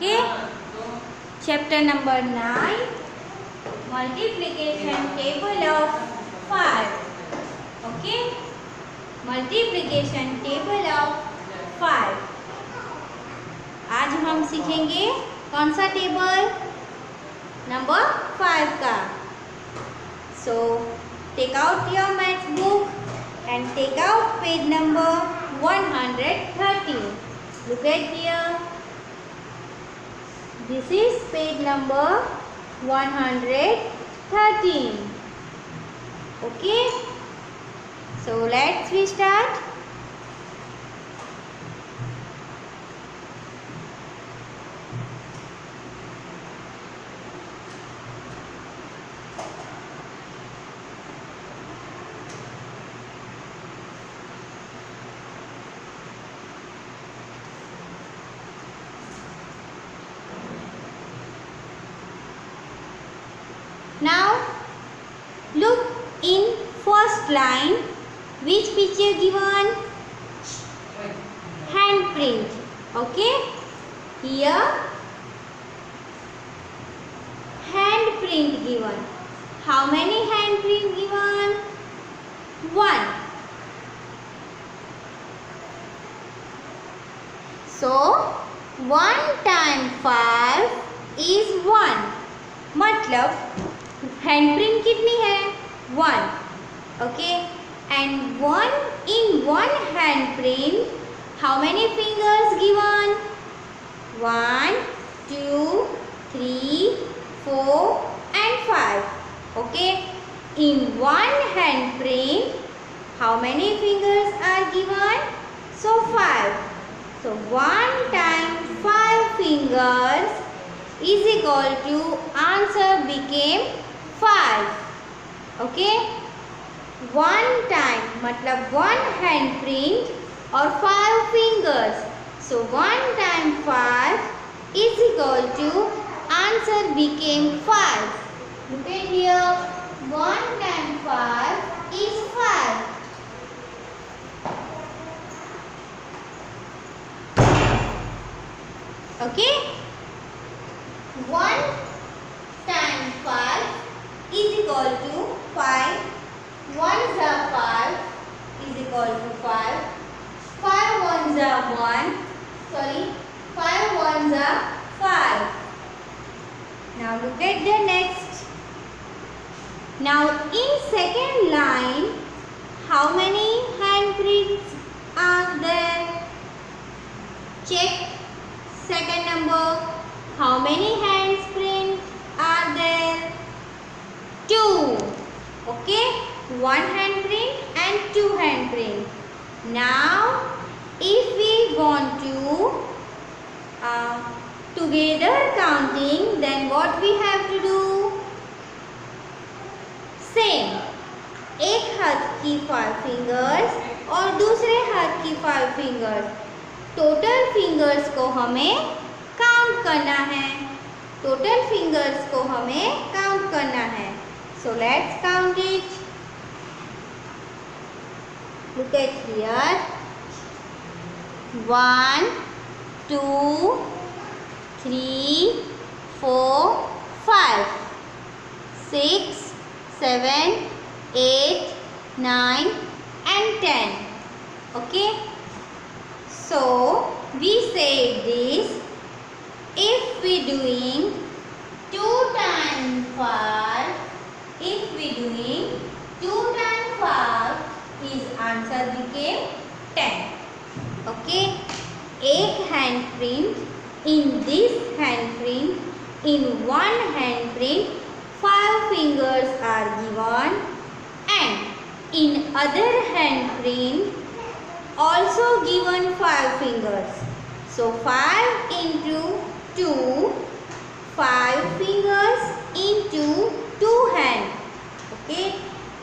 Okay. Chapter number 9. Multiplication table of 5. Okay. Multiplication table of 5. आज हम सीखेंगे कौन सा टेबल? नंबर 5 का. So take out your maths book and take out page number 113. Look at here. This is page number 113. Okay. So let's we start. Now look in first line. Which picture given? Handprint. Okay. Here handprint given. How many handprint given? 1. So 1 times 5 is 1. मतलब हैंडप्रिंट कितनी है? 1. Okay. And 1 in 1 handprint, how many fingers given? 1, 2, 3, 4 and 5. Okay. In 1 handprint, how many fingers are given? So 5. So 1 times 5 fingers is equal to answer became 5. Okay. 1 time मतलब 1 handprint और 5 fingers. So 1 times 5 is equal to answer became 5. Look at here. 1 times 5 is 5. Okay. 1 times 5 is equal to 5. 1s are 5 is equal to 5. 5 1s are 1. Sorry. 5 1s are 5. Now look at the next. Now in second line, how many handprints are there? Check second number. How many handprints are there? 2. Okay. 1 handprint and 2 handprint. Now if we want to together counting, then what we have to do? Same. एक हाथ की 5 fingers और दूसरे हाथ की 5 fingers. Total fingers को हमें count करना है. टोटल फिंगर्स को हमें काउंट करना है. So let's count it. Look at here. 1, 2, 3, 4, 5, 6, 7, 8, 9 and 10. Okay. So we say this. If we doing 2 times 5, if we doing 2 times 5 is answer became 10. Okay. एक handprint in this handprint, in 1 handprint 5 fingers are given and in other handprint also given 5 fingers. So 5 into 2, 5 fingers into 2 hands. Okay.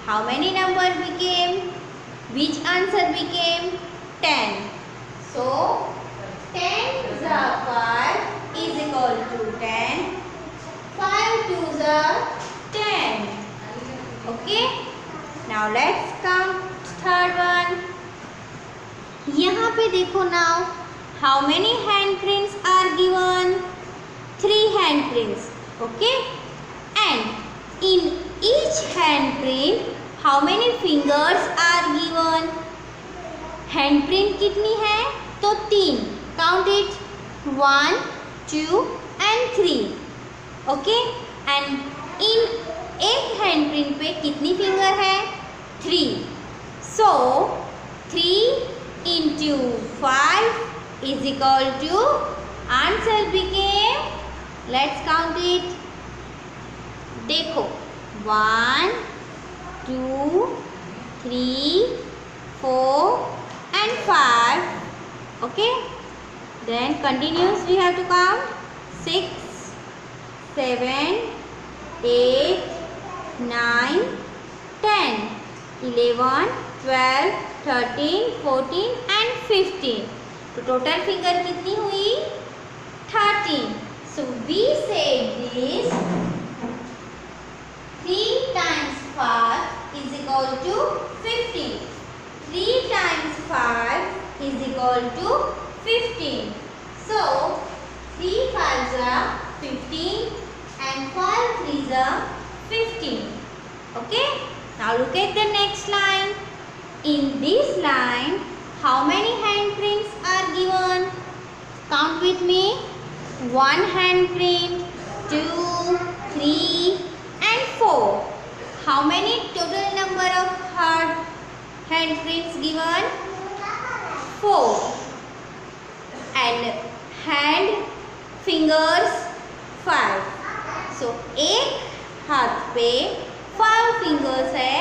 How many number became? Which answer became? 10. So 10 5 is equal to 10. 5 2s are 10. Okay. Now let's count third one. यहाँ पे देखो now how many handprints are given? handprints. Okay, and in each handprint how many fingers are given? Handprint कितनी है? तो 3. Count it. 1, 2 and 3. Okay, and in एक handprint पे कितनी finger है? 3. So 3 into 5 is equal to, answer became, let's count it. देखो 1, 2, 3, 4 and 5. Okay, then continuous we have to count 6, 7, 8, 9, 10, 11, 12, 13, 14 and 15. तो total finger कितनी हुई? 13. So we say this 3 times 5 is equal to 15. 3 times 5 is equal to 15. So 3 5s are 15 and 5 3s are 15. Okay. Now look at the next line. In this line, how many handprints are given? Count with me. 1 handprint, 2, 3 and 4. How many total number of handprints given? 4. And hand fingers 5. So एक हाथ पे 5 fingers है,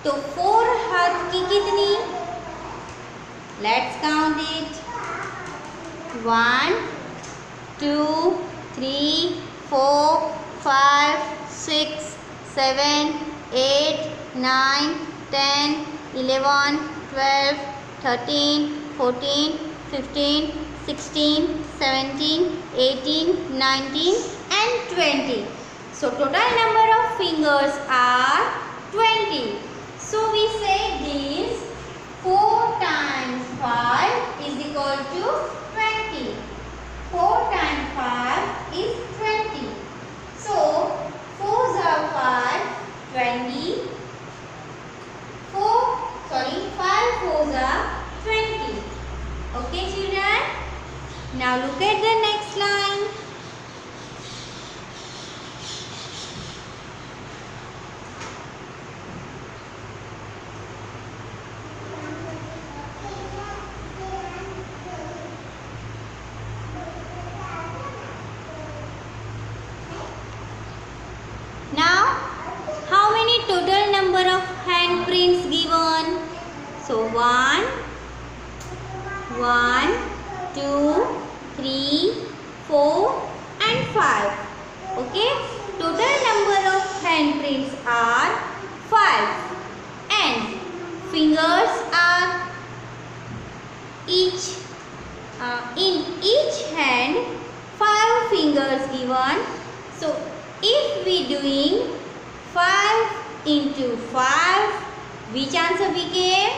तो 4 हाथ की कितनी? Let's count it. 1, 2, 3, 4, 5, 6, 7, 8, 9, 10, 11, 12, 13, 14, 15, 16, 17, 18, 19 and 20. So total number of fingers are 20. So we say this 4 times 5 is equal to 20. 4 times 5 is 20. So 4s are 5, 20. 5 4s are 20. Okay children. Now look at the next line. Now, how many total number of handprints given? So 1, 2, 3, 4 and 5. Okay, total number of handprints are 5 and fingers are in each hand 5 fingers given. So if we doing 5 into 5, which answer became?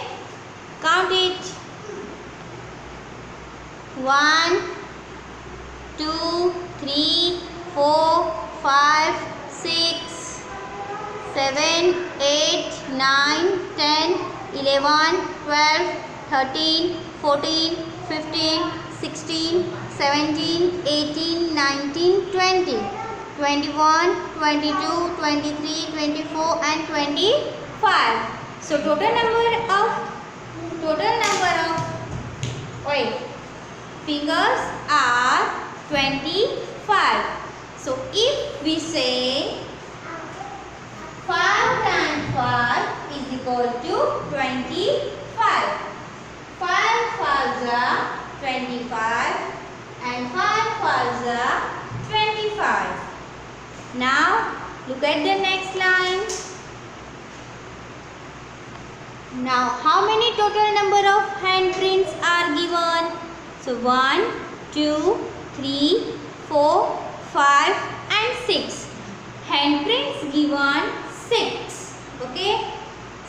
Count it. 1, 2, 3, 4, 5, 6, 7, 8, 9, 10, 11, 12, 13, 14, 15, 16, 17, 18, 19, 20. 21, 22, 23, 24 and 25. So total number of fingers are 25. So if we say 5 times 5 is equal to 25. 5 5s are 25 and 5 5s are 25. Now look at the next line. Now how many total number of handprints are given? So 1, 2, 3, 4, 5 and 6. Handprints given 6. Okay.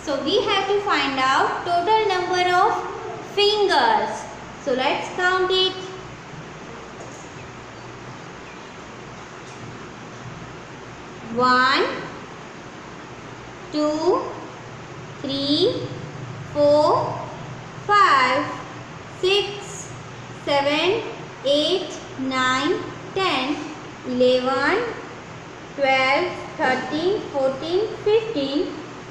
So we have to find out total number of fingers. So let's count it. 1, 2, 3, 4, 5, 6, 7, 8, 9, 10, 11, 12, 13, 14, 15,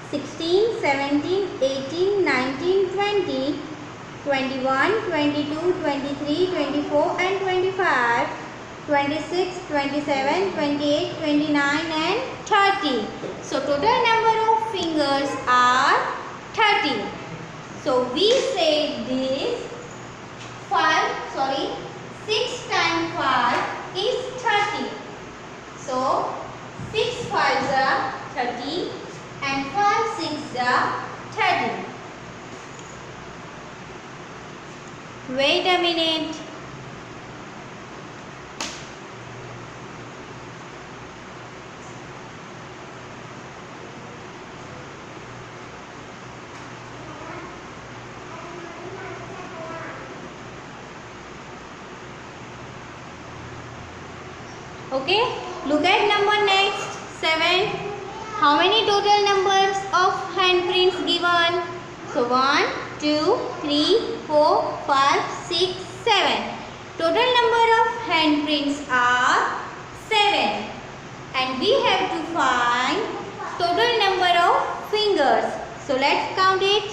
16, 17, 18, 19, 20, 21, 22, 23, 24 and 25, 26, 27, 28, 29 and 30. So total number of fingers are 30. So we say this 6 times 5 is 30. So 6 5s are 30 and 5 6s are 30. Wait a minute. Okay, look at number next 7. How many total numbers of handprints given? So 1, 2, 3, 4, 5, 6, 7. Total number of handprints are 7. And we have to find total number of fingers. So let's count it.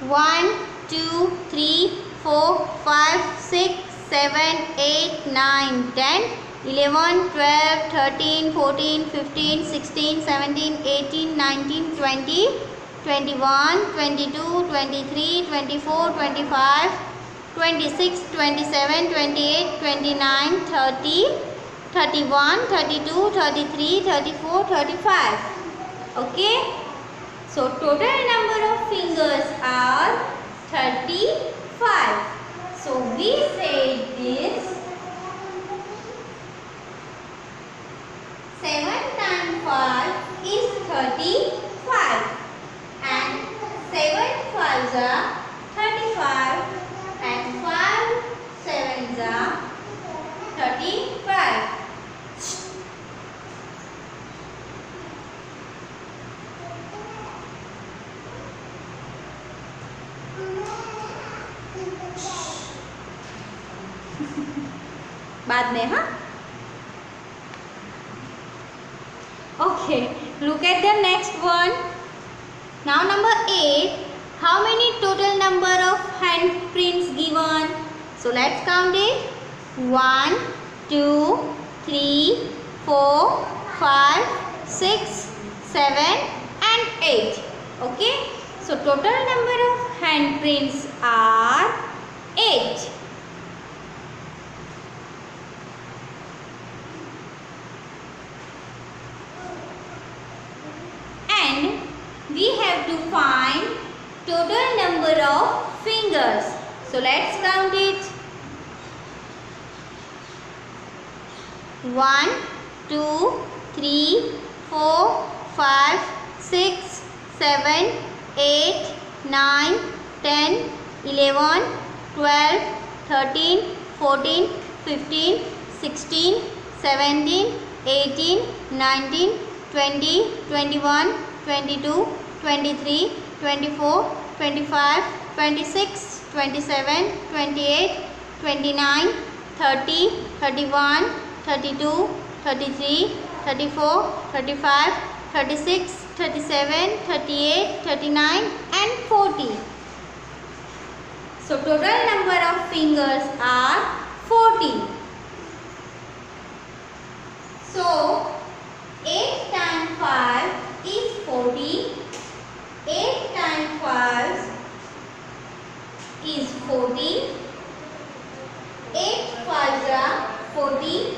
1, 2, 3, 4, 5, 6, 7, 8, 9, 10, 11, 12, 13, 14, 15, 16, 17, 18, 19, 20, 21, 22, 23, 24, 25, 26, 27, 28, 29, 30, 31, 32, 33, 34, 35. Okay. So total number of fingers are 35. So we say this 7 times 5 is 35 and 7 5s are 35 and 5 7s are 35. बाद में हाँ. Okay, look at the next one. Now number 8. How many total number of handprints given? So let's count it. 1, 2, 3, 4, 5, 6, 7 and 8. Okay. So total number of handprints are 8. We have to find total number of fingers. So let's count it. 1, 2, 3, 4, 5, 6, 7, 8, 9, 10, 11, 12, 13, 14, 15, 16, 17, 18, 19, 20, 21, 22, 23, 24, 25, 26, 27, 28, 29, 30, 31, 32, 33, 34, 35, 36, 37, 38, 39 and 40. So total number of fingers are 40. So 8 times 5 is 40. 8 times 5 is 40. 8 5s are 40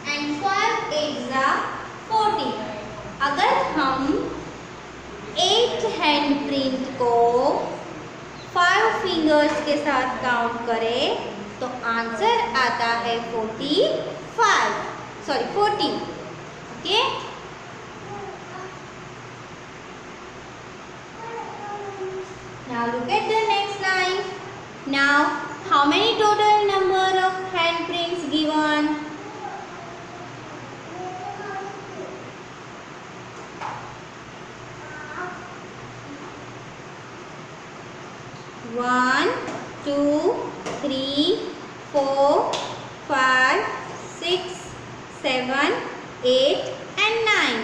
and 5 8s are 40. अगर हम 8 hand print को 5 fingers के साथ count करें तो answer आता है 40. Okay. Now look at the next line. Now how many total number of handprints given? 1 2 3 4 5 6 7 8 and 9।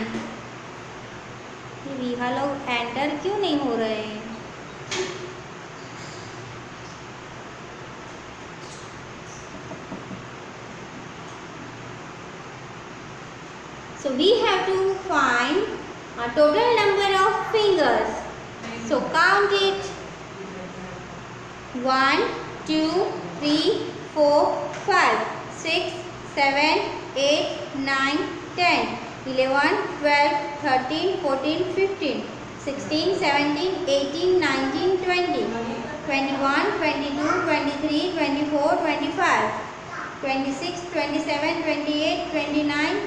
विहा लोग एंटर क्यों नहीं हो रहे हैं? So we have to find a total number of fingers. So count it. 1 2 3 4 5 6 7 8 9 10 11 12 13 14 15 16 17 18 19 20 21 22 23 24 25 26 27 28 29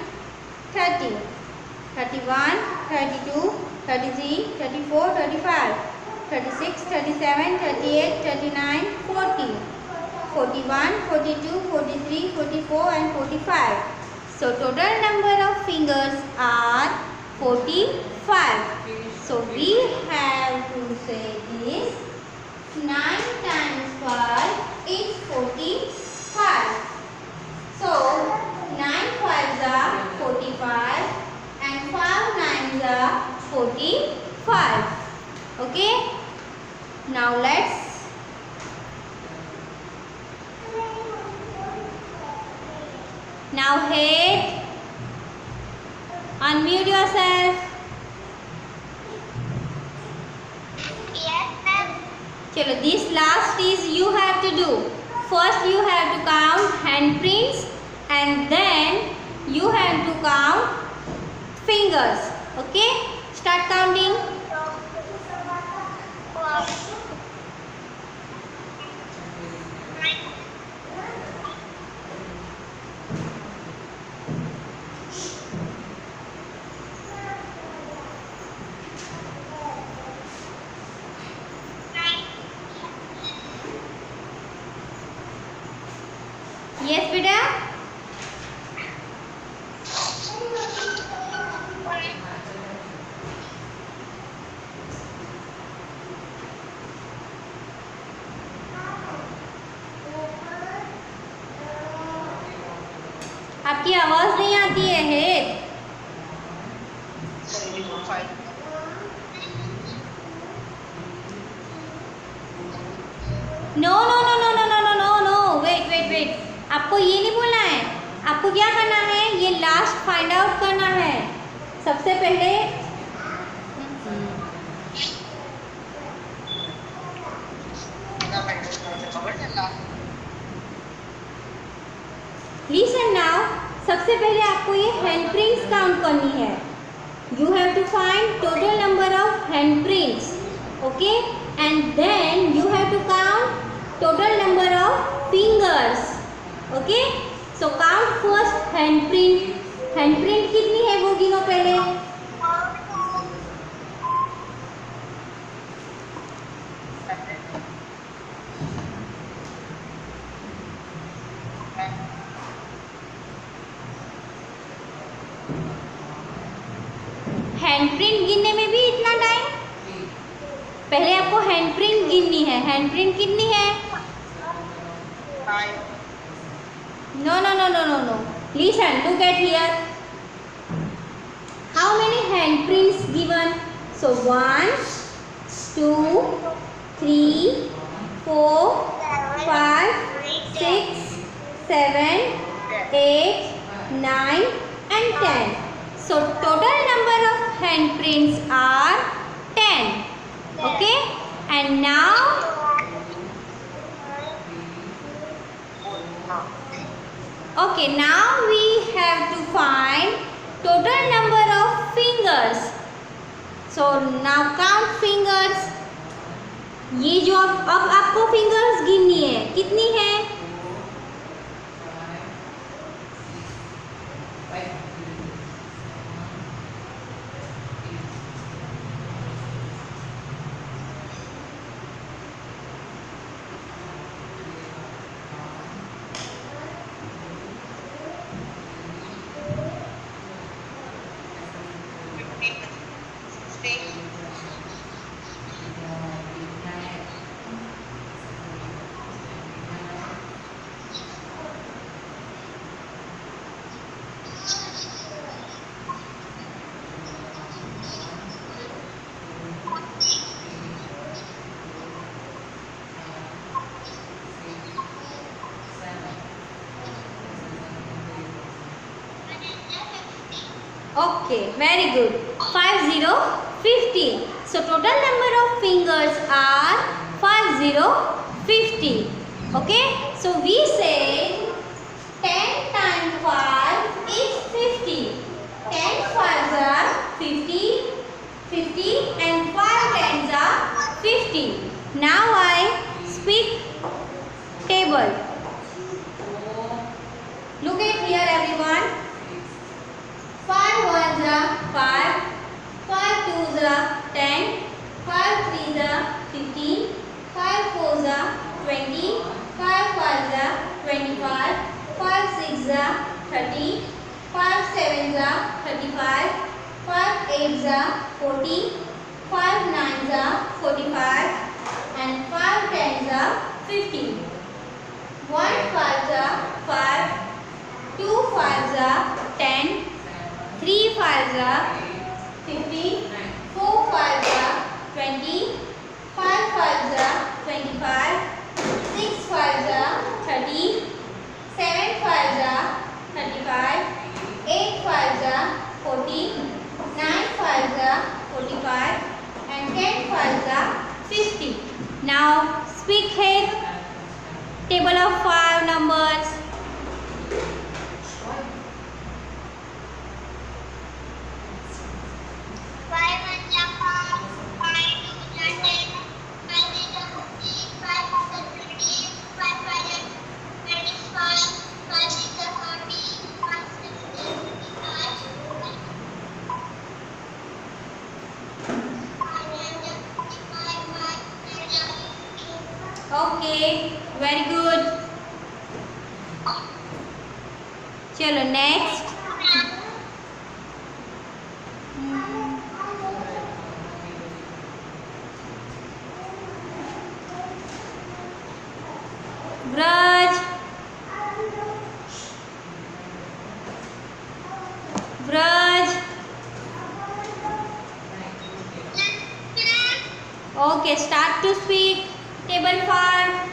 30 31 32 33 34 35 36 37 38 39 40 41 42 43 44 and 45. So total number of fingers are 45. So we have to say this 9 times 5 is 45. So 9 5s are 45 and 5 9s are 45. Okay. Now let's head. Unmute yourself. Yes, ma'am. Chalo, this last is you have to do. First you have to count handprints and then you have to count fingers. Okay? Start counting. Yes, beta. आपकी आवाज नहीं आती है head. No no no no no no no no no wait wait wait, आपको ये नहीं बोलना है। आपको क्या करना है, ये लास्ट फाइंड आउट करना है। सबसे पहले लिसन नाउ, सबसे पहले आपको ये हैंड प्रिंट्स काउंट करनी है। You have to find total number of hand prints, okay, and then you have to count total number of fingers. Okay, so count first hand print. Hand print कितनी है वो गिनो पहले। Hand print गिनने में भी इतना टाइम? पहले आपको हैंड प्रिंट गिननी है। हैंड प्रिंट कितनी है? No, no, no, no, no, no. Listen, look at here. How many handprints given? So 1, 2, 3, 4, 5, 6, 7, 8, 9 and 10. So total number of handprints are 10. Okay? And now okay, now we have to find total number of fingers. So now count fingers. ये जो अब आपको fingers गिननी है, कितनी है? Okay, very good. 5 0 50. So total number of fingers are 5 0 50. Okay, so we say 10 times 5 is 50. 10 5s are 50, 50 and 5 tens are 50. Now I speak table. Look at here everyone. 5 ones are 5, 5 twos are 10, 5 threes are 15, 5 fours are 20, 5 fives are 25, 5 sixes are 30, 5 sevens are 35, 5 eights are 40, 5 nines are 45 and 5 tens are 50. 1 fives are 5, 2 fives are 10, 3 fives are 50, 4 fives are 20, 5 fives are 25, 6 fives are 30, 7 fives are 35, 8 fives are 40, 9 fives are 45 and 10 fives are 50. Now speak here table of 5 numbers. 5 Okay, very good. चलो next. Vraj. Vraj. Okay, start to speak. Table 5.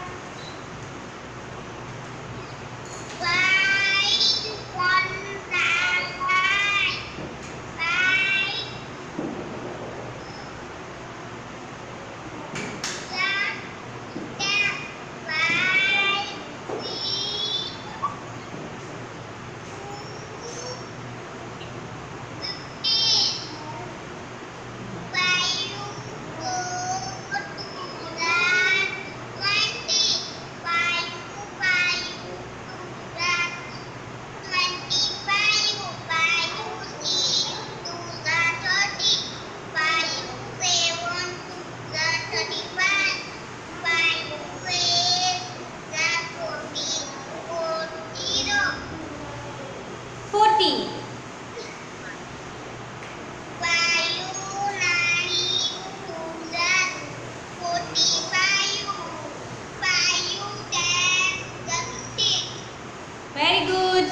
Very good.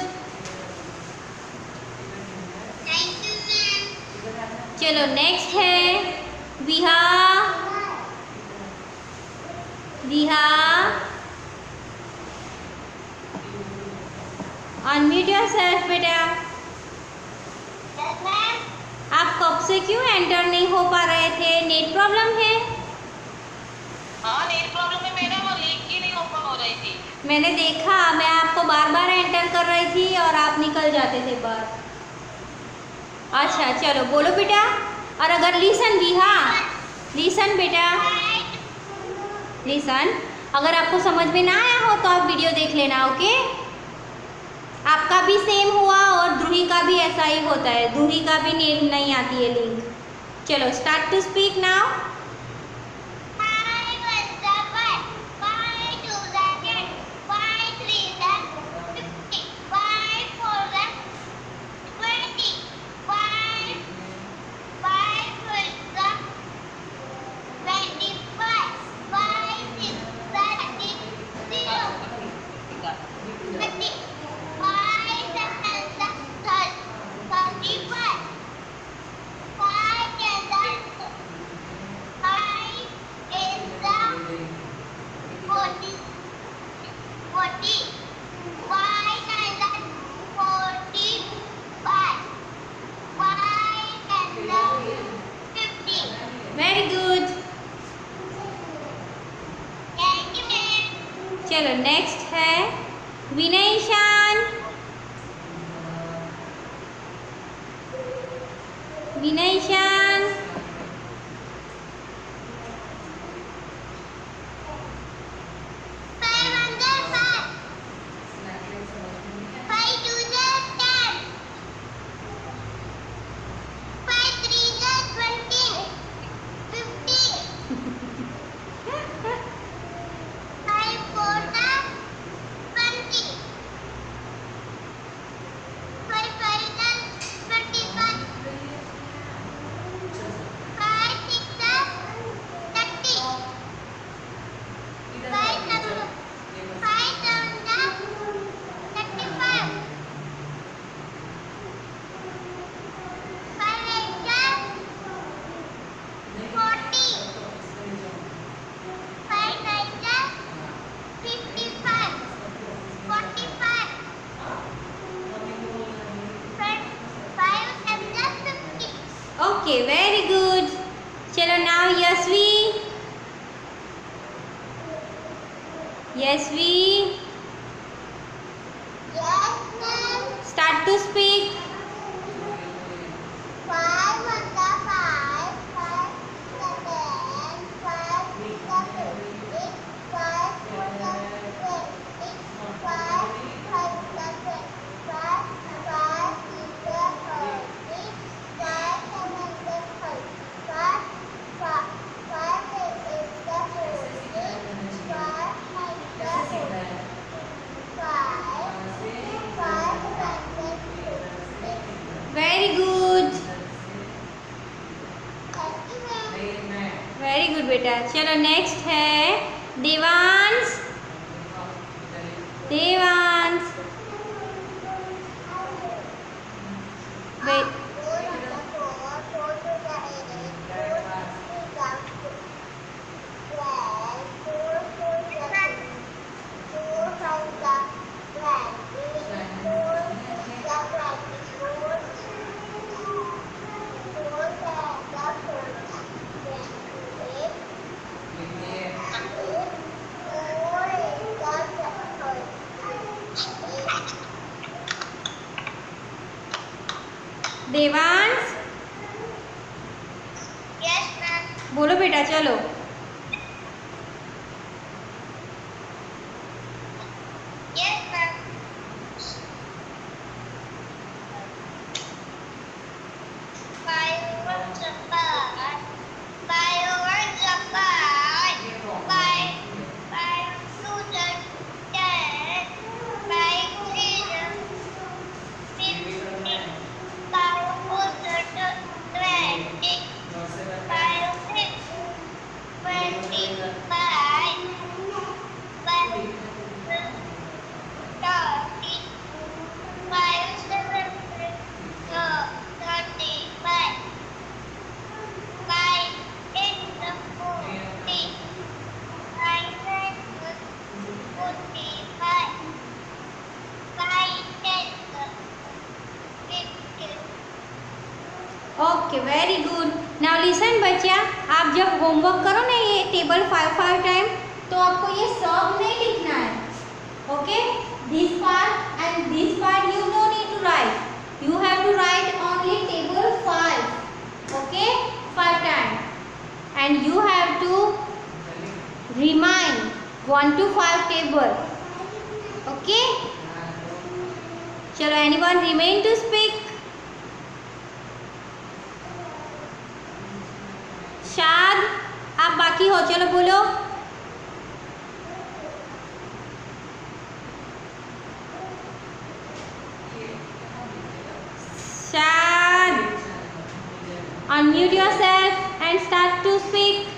चलो next है विहा. विहा unmute yourself बेटा. आप कब से क्यों enter नहीं हो पा रहे थे? नेट प्रॉब्लम है? हाँ नेट प्रॉब्लम है मैडम, और लिंक ही नहीं ओपन हो रही थी. मैंने देखा, मैं आपको बार बार एंटर कर रही थी और आप निकल जाते थे बाहर. अच्छा चलो बोलो बेटा. और अगर लिसन विहा, लिसन बेटा, लिसन. अगर आपको समझ में ना आया हो तो आप वीडियो देख लेना. ओके, आपका भी सेम हुआ और ध्रुवी का भी ऐसा ही होता है. ध्रुवी का भी नहीं आती है लिंक. चलो start to speak now. Vinayishan. Okay, very good. चलो now Yasvi. Yasvi, start to speak. Very good. Very good बेटा. चलो next है देवांश. देवांश. देवांश. Yes, ma'am. बोलो बेटा चलो. Yes, ma'am. Fireworks apart. Fireworks apart. Five to the 10. 5 to the 15. 5 to the 20. 5 to 25. 5 to 30. 5 to 35. 5 into 40. 5 into 45. 5 into 50. Okay very good. Now listen बच्चा, आप जब homework करो ना ये टेबल 5 टाइम, तो आपको ये सब नहीं लिखना है. Okay, this part and this part you no need to write. You have to write only table 5. Okay, 5 times, and you have to remind 1 to 5 table. Okay. चलो, anyone remain to speak? शाद, आप बाकी हो, चलो बोलो. Shad, unmute yourself and start to speak.